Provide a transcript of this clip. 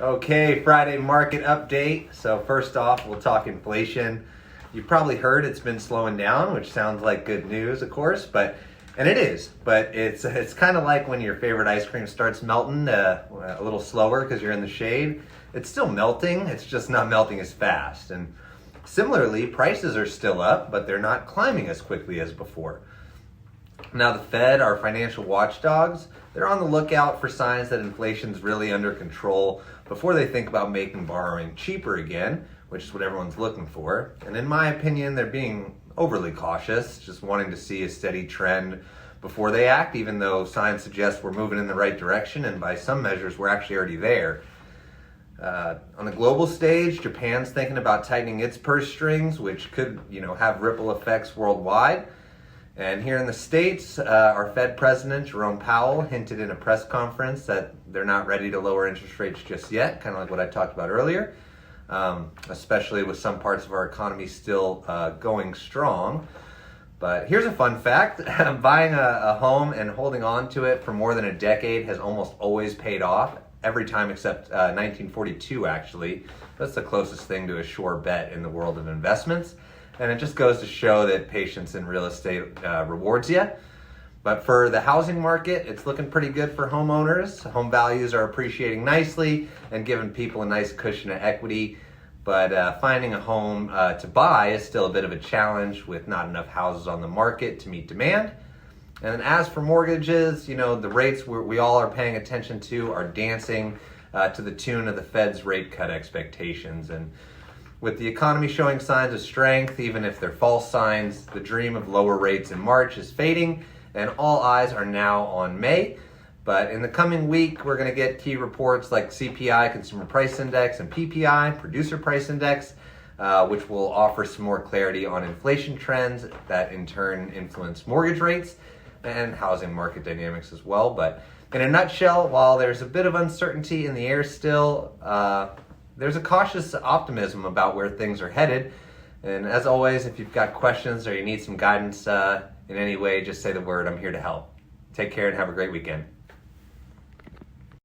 Okay, Friday market update. So first off, we'll talk inflation. You've probably heard it's been slowing down, which sounds like good news, of course, and it is. But it's kind of like when your favorite ice cream starts melting a little slower because you're in the shade. It's still melting. It's just not melting as fast. And similarly, prices are still up, but they're not climbing as quickly as before. Now, the Fed, our financial watchdogs, they're on the lookout for signs that inflation's really under control before they think about making borrowing cheaper again, which is what everyone's looking for. And in my opinion, they're being overly cautious, just wanting to see a steady trend before they act, even though signs suggest we're moving in the right direction, and by some measures, we're actually already there. On the global stage, Japan's thinking about tightening its purse strings, which could, have ripple effects worldwide. And here in the States, our Fed President, Jerome Powell, hinted in a press conference that they're not ready to lower interest rates just yet, kind of like what I talked about earlier, especially with some parts of our economy still going strong. But here's a fun fact. Buying a home and holding on to it for more than a decade has almost always paid off, every time except 1942, actually. That's the closest thing to a sure bet in the world of investments. And it just goes to show that patience in real estate rewards you. But for the housing market, it's looking pretty good for homeowners. Home values are appreciating nicely and giving people a nice cushion of equity. But finding a home to buy is still a bit of a challenge with not enough houses on the market to meet demand. And as for mortgages, the rates we all are paying attention to are dancing to the tune of the Fed's rate cut expectations. And with the economy showing signs of strength, even if they're false signs, the dream of lower rates in March is fading, and all eyes are now on May. But in the coming week, we're going to get key reports like CPI, Consumer Price Index, and PPI, Producer Price Index, which will offer some more clarity on inflation trends that in turn influence mortgage rates and housing market dynamics as well. But in a nutshell, while there's a bit of uncertainty in the air still, there's a cautious optimism about where things are headed. And as always, if you've got questions or you need some guidance in any way, just say the word. I'm here to help. Take care and have a great weekend.